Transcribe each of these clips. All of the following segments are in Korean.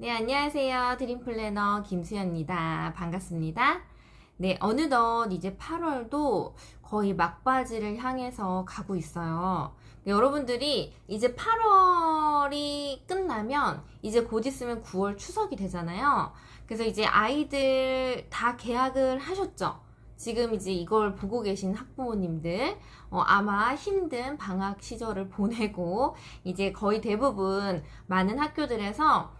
네, 안녕하세요. 드림 플래너 김수현입니다. 반갑습니다. 네, 어느덧 이제 8월도 거의 막바지를 향해서 가고 있어요. 네, 여러분들이 이제 8월이 끝나면 이제 곧 있으면 9월 추석이 되잖아요. 그래서 이제 아이들 다 개학을 하셨죠? 지금 이제 이걸 보고 계신 학부모님들, 아마 힘든 방학 시절을 보내고 이제 거의 대부분 많은 학교들에서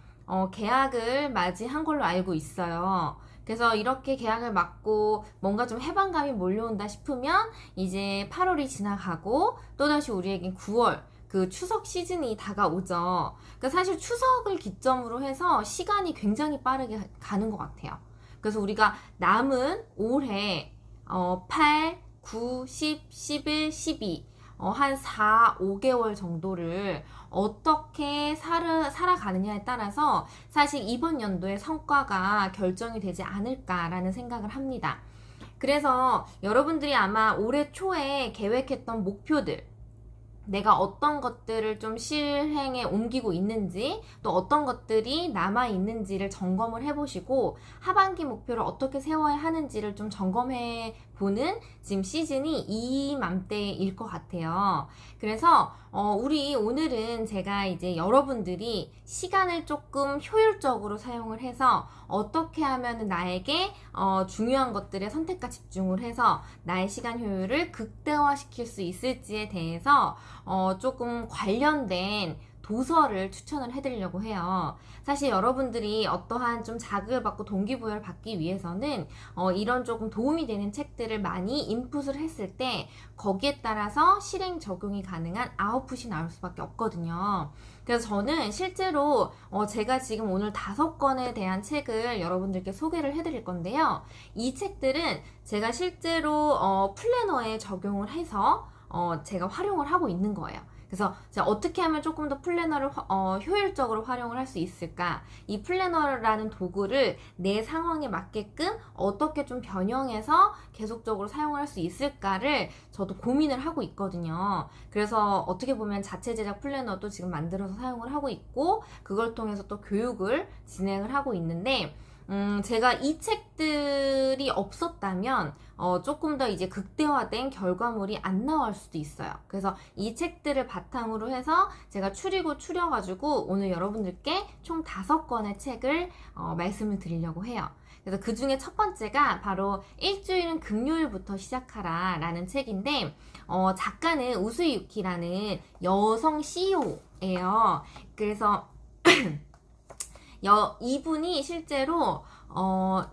계약을 맞이한 걸로 알고 있어요. 그래서 이렇게 계약을 맞고 뭔가 좀 해방감이 몰려온다 싶으면 이제 8월이 지나가고 또다시 우리에겐 9월 그 추석 시즌이 다가오죠. 그러니까 사실 추석을 기점으로 해서 시간이 굉장히 빠르게 가는 것 같아요. 그래서 우리가 남은 올해 8, 9, 10, 11, 12 한 4, 5개월 정도를 어떻게 살아가느냐에 따라서 사실 이번 연도의 성과가 결정이 되지 않을까라는 생각을 합니다. 그래서 여러분들이 아마 올해 초에 계획했던 목표들, 내가 어떤 것들을 좀 실행에 옮기고 있는지 또 어떤 것들이 남아 있는지를 점검을 해보시고 하반기 목표를 어떻게 세워야 하는지를 좀 점검해 보는 지금 시즌이 이맘때일 것 같아요. 그래서 우리 오늘은 제가 이제 여러분들이 시간을 조금 효율적으로 사용을 해서 어떻게 하면 나에게 중요한 것들에 선택과 집중을 해서 나의 시간 효율을 극대화시킬 수 있을지에 대해서 조금 관련된 도서를 추천을 해드리려고 해요. 사실 여러분들이 어떠한 좀 자극을 받고 동기부여를 받기 위해서는 이런 조금 도움이 되는 책들을 많이 인풋을 했을 때 거기에 따라서 실행 적용이 가능한 아웃풋이 나올 수밖에 없거든요. 그래서 저는 실제로 제가 지금 오늘 5권에 대한 책을 여러분들께 소개를 해드릴 건데요. 이 책들은 제가 실제로 플래너에 적용을 해서 제가 활용을 하고 있는 거예요. 그래서 제가 어떻게 하면 조금 더 플래너를 효율적으로 활용을 할 수 있을까? 이 플래너라는 도구를 내 상황에 맞게끔 어떻게 좀 변형해서 계속적으로 사용을 할 수 있을까를 저도 고민을 하고 있거든요. 그래서 어떻게 보면 자체 제작 플래너도 지금 만들어서 사용을 하고 있고 그걸 통해서 또 교육을 진행을 하고 있는데 제가 이 책들이 없었다면 조금 더 이제 극대화된 결과물이 안 나올 수도 있어요. 그래서 이 책들을 바탕으로 해서 제가 추려가지고 오늘 여러분들께 총 5권의 책을 말씀을 드리려고 해요. 그래서 그 중에 첫 번째가 바로 일주일은 금요일부터 시작하라 라는 책인데 작가는 우수이 유키라는 여성 CEO예요. 그래서 이분이 실제로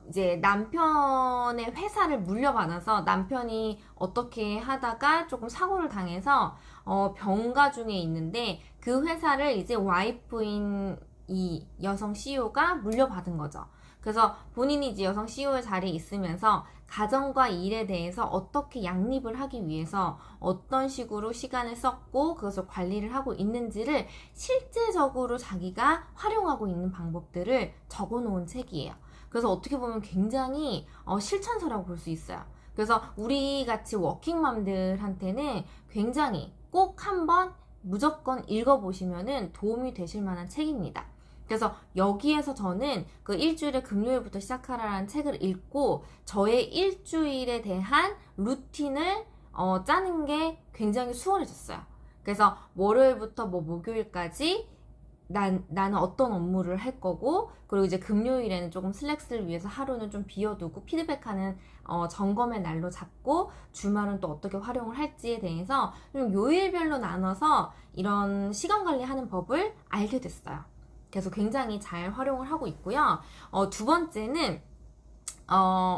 이제 남편의 회사를 물려받아서 남편이 어떻게 하다가 조금 사고를 당해서 병가 중에 있는데 그 회사를 이제 와이프인 이 여성 CEO가 물려받은 거죠. 그래서 본인이 이제 여성 CEO의 자리에 있으면서 가정과 일에 대해서 어떻게 양립을 하기 위해서 어떤 식으로 시간을 썼고 그것을 관리를 하고 있는지를 실제적으로 자기가 활용하고 있는 방법들을 적어 놓은 책이에요. 그래서 어떻게 보면 굉장히 실천서라고 볼 수 있어요. 그래서 우리 같이 워킹맘들한테는 굉장히 꼭 한번 무조건 읽어보시면 도움이 되실 만한 책입니다. 그래서 여기에서 저는 그 일주일에 금요일부터 시작하라는 책을 읽고 저의 일주일에 대한 루틴을 짜는 게 굉장히 수월해졌어요. 그래서 월요일부터 뭐 목요일까지 나는 어떤 업무를 할 거고 그리고 이제 금요일에는 조금 슬랙스를 위해서 하루는 좀 비워두고 피드백하는 점검의 날로 잡고 주말은 또 어떻게 활용을 할지에 대해서 좀 요일별로 나눠서 이런 시간 관리하는 법을 알게 됐어요. 그래서 굉장히 잘 활용을 하고 있고요. 두 번째는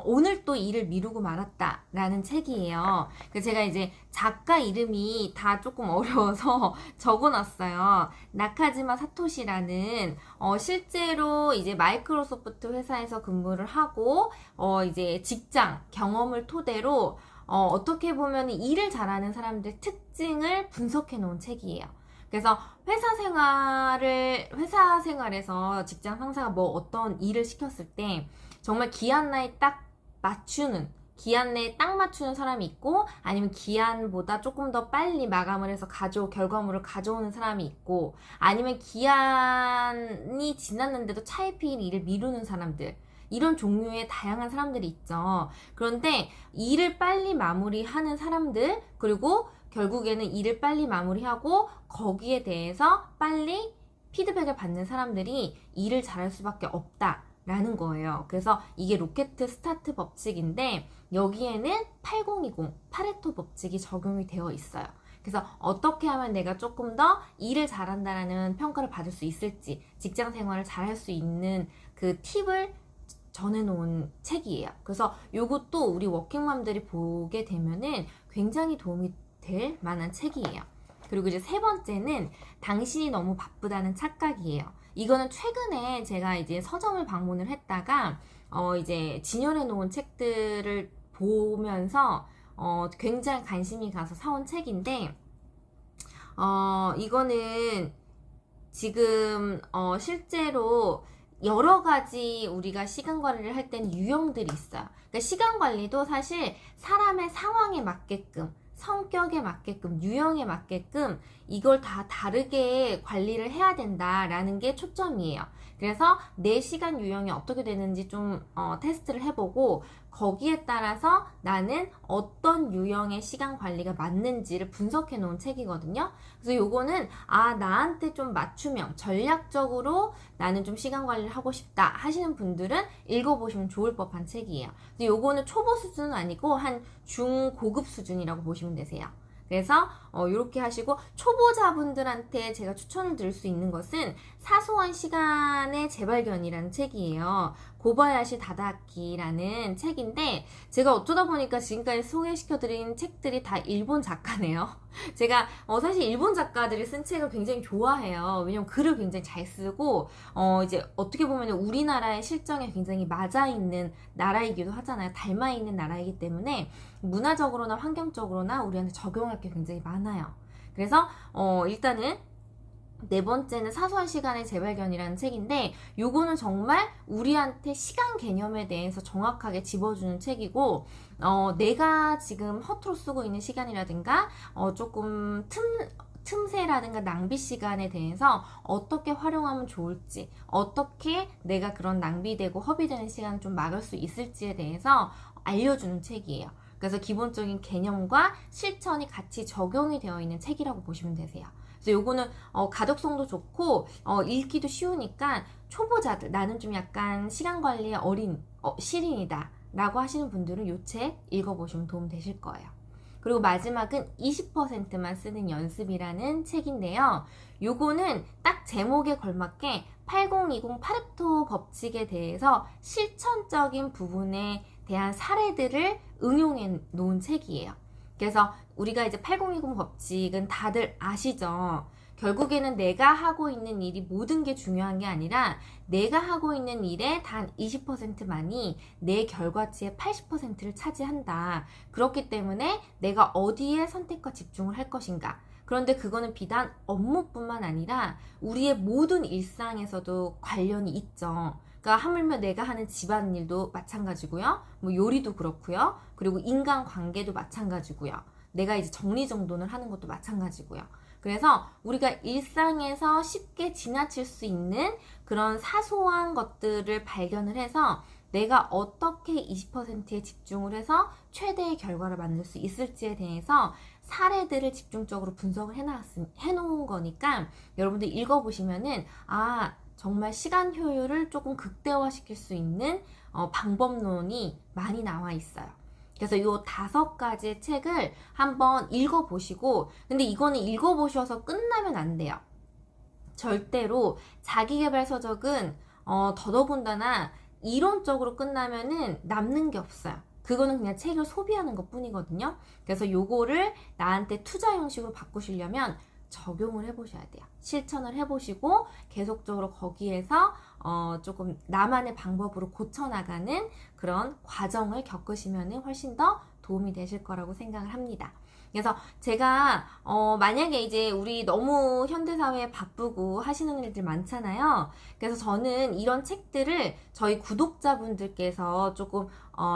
오늘 또 일을 미루고 말았다 라는 책이에요. 제가 이제 작가 이름이 다 조금 어려워서 적어놨어요. 나카지마 사토시라는 실제로 이제 마이크로소프트 회사에서 근무를 하고 이제 직장 경험을 토대로 어떻게 보면 일을 잘하는 사람들의 특징을 분석해 놓은 책이에요. 그래서 회사 생활에서 직장 상사가 뭐 어떤 일을 시켰을 때 정말 기한 나에 딱 맞추는 기한 내에 딱 맞추는 사람이 있고, 아니면 기한보다 조금 더 빨리 마감을 해서 결과물을 가져오는 사람이 있고, 아니면 기한이 지났는데도 차일피일 일을 미루는 사람들, 이런 종류의 다양한 사람들이 있죠. 그런데 일을 빨리 마무리하는 사람들, 그리고 결국에는 일을 빨리 마무리하고 거기에 대해서 빨리 피드백을 받는 사람들이 일을 잘할 수밖에 없다라는 거예요. 그래서 이게 로켓 스타트 법칙인데 여기에는 8020 파레토 법칙이 적용이 되어 있어요. 그래서 어떻게 하면 내가 조금 더 일을 잘한다라는 평가를 받을 수 있을지, 직장 생활을 잘할 수 있는 그 팁을 전해놓은 책이에요. 그래서 이것도 우리 워킹맘들이 보게 되면은 굉장히 도움이 될 만한 책이에요. 그리고 이제 세 번째는 당신이 너무 바쁘다는 착각이에요. 이거는 최근에 제가 이제 서점을 방문을 했다가 이제 진열해 놓은 책들을 보면서 굉장히 관심이 가서 사온 책인데 이거는 지금 실제로 여러 가지 우리가 시간 관리를 할 때는 유형들이 있어요. 그러니까 시간 관리도 사실 사람의 상황에 맞게끔, 성격에 맞게끔, 유형에 맞게끔 이걸 다 다르게 관리를 해야 된다라는 게 초점이에요. 그래서 내 시간 유형이 어떻게 되는지 좀 테스트를 해보고 거기에 따라서 나는 어떤 유형의 시간 관리가 맞는지를 분석해 놓은 책이거든요. 그래서 요거는 나한테 좀 맞춤형, 전략적으로 나는 좀 시간 관리를 하고 싶다 하시는 분들은 읽어보시면 좋을 법한 책이에요. 근데 요거는 초보 수준은 아니고 한 중고급 수준이라고 보시면 되세요. 그래서 이렇게 하시고, 초보자분들한테 제가 추천을 드릴 수 있는 것은 사소한 시간의 재발견이라는 책이에요. 고바야시 다다키라는 책인데, 제가 어쩌다 보니까 지금까지 소개시켜드린 책들이 다 일본 작가네요. 제가 사실 일본 작가들이 쓴 책을 굉장히 좋아해요. 왜냐면 글을 굉장히 잘 쓰고 이제 어떻게 보면 우리나라의 실정에 굉장히 맞아있는 나라이기도 하잖아요. 닮아있는 나라이기 때문에 문화적으로나 환경적으로나 우리한테 적용할 게 굉장히 많아요. 그래서 일단은 네 번째는 사소한 시간의 재발견이라는 책인데, 요거는 정말 우리한테 시간 개념에 대해서 정확하게 짚어주는 책이고, 내가 지금 허투루 쓰고 있는 시간이라든가 조금 틈새라든가 낭비 시간에 대해서 어떻게 활용하면 좋을지, 어떻게 내가 그런 낭비되고 허비되는 시간을 좀 막을 수 있을지에 대해서 알려주는 책이에요. 그래서 기본적인 개념과 실천이 같이 적용이 되어 있는 책이라고 보시면 되세요. 그래서 요거는 가독성도 좋고 읽기도 쉬우니까 초보자들, 나는 좀 약간 시간 관리에 시린이다 라고 하시는 분들은 요 책 읽어보시면 도움 되실 거예요. 그리고 마지막은 20%만 쓰는 연습이라는 책인데요. 요거는 딱 제목에 걸맞게 8020 파레토 법칙에 대해서 실천적인 부분에 대한 사례들을 응용해 놓은 책이에요. 그래서 우리가 이제 8020 법칙은 다들 아시죠? 결국에는 내가 하고 있는 일이 모든 게 중요한 게 아니라 내가 하고 있는 일의 단 20%만이 내 결과치의 80%를 차지한다. 그렇기 때문에 내가 어디에 선택과 집중을 할 것인가. 그런데 그거는 비단 업무뿐만 아니라 우리의 모든 일상에서도 관련이 있죠. 그러니까 하물며 내가 하는 집안일도 마찬가지고요. 뭐 요리도 그렇고요. 그리고 인간관계도 마찬가지고요. 내가 이제 정리정돈을 하는 것도 마찬가지고요. 그래서 우리가 일상에서 쉽게 지나칠 수 있는 그런 사소한 것들을 발견을 해서 내가 어떻게 20%에 집중을 해서 최대의 결과를 만들 수 있을지에 대해서 사례들을 집중적으로 분석을 해놓은 거니까 여러분들 읽어보시면은 정말 시간 효율을 조금 극대화시킬 수 있는 방법론이 많이 나와 있어요. 그래서 이 5가지의 책을 한번 읽어보시고, 근데 이거는 읽어보셔서 끝나면 안 돼요. 절대로 자기계발서적은 더더군다나 이론적으로 끝나면은 남는 게 없어요. 그거는 그냥 책을 소비하는 것 뿐이거든요. 그래서 요거를 나한테 투자 형식으로 바꾸시려면 적용을 해보셔야 돼요. 실천을 해보시고 계속적으로 거기에서 조금 나만의 방법으로 고쳐나가는 그런 과정을 겪으시면 훨씬 더 도움이 되실 거라고 생각을 합니다. 그래서 제가 만약에 이제 우리 너무 현대사회에 바쁘고 하시는 일들 많잖아요. 그래서 저는 이런 책들을 저희 구독자분들께서 조금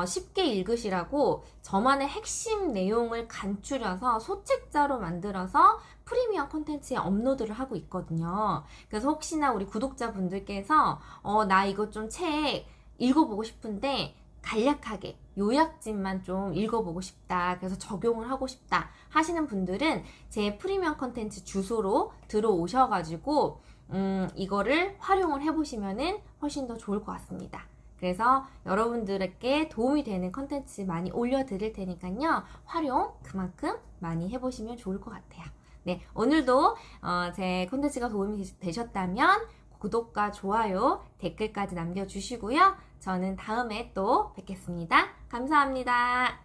쉽게 읽으시라고 저만의 핵심 내용을 간추려서 소책자로 만들어서 프리미엄 콘텐츠에 업로드를 하고 있거든요. 그래서 혹시나 우리 구독자분들께서 나 이거 좀 책 읽어보고 싶은데 간략하게 요약집만 좀 읽어보고 싶다, 그래서 적용을 하고 싶다 하시는 분들은 제 프리미엄 콘텐츠 주소로 들어오셔가지고 이거를 활용을 해보시면은 훨씬 더 좋을 것 같습니다. 그래서 여러분들에게 도움이 되는 콘텐츠 많이 올려드릴 테니까요, 활용 그만큼 많이 해보시면 좋을 것 같아요. 네, 오늘도 제 콘텐츠가 도움이 되셨다면 구독과 좋아요, 댓글까지 남겨주시고요. 저는 다음에 또 뵙겠습니다. 감사합니다.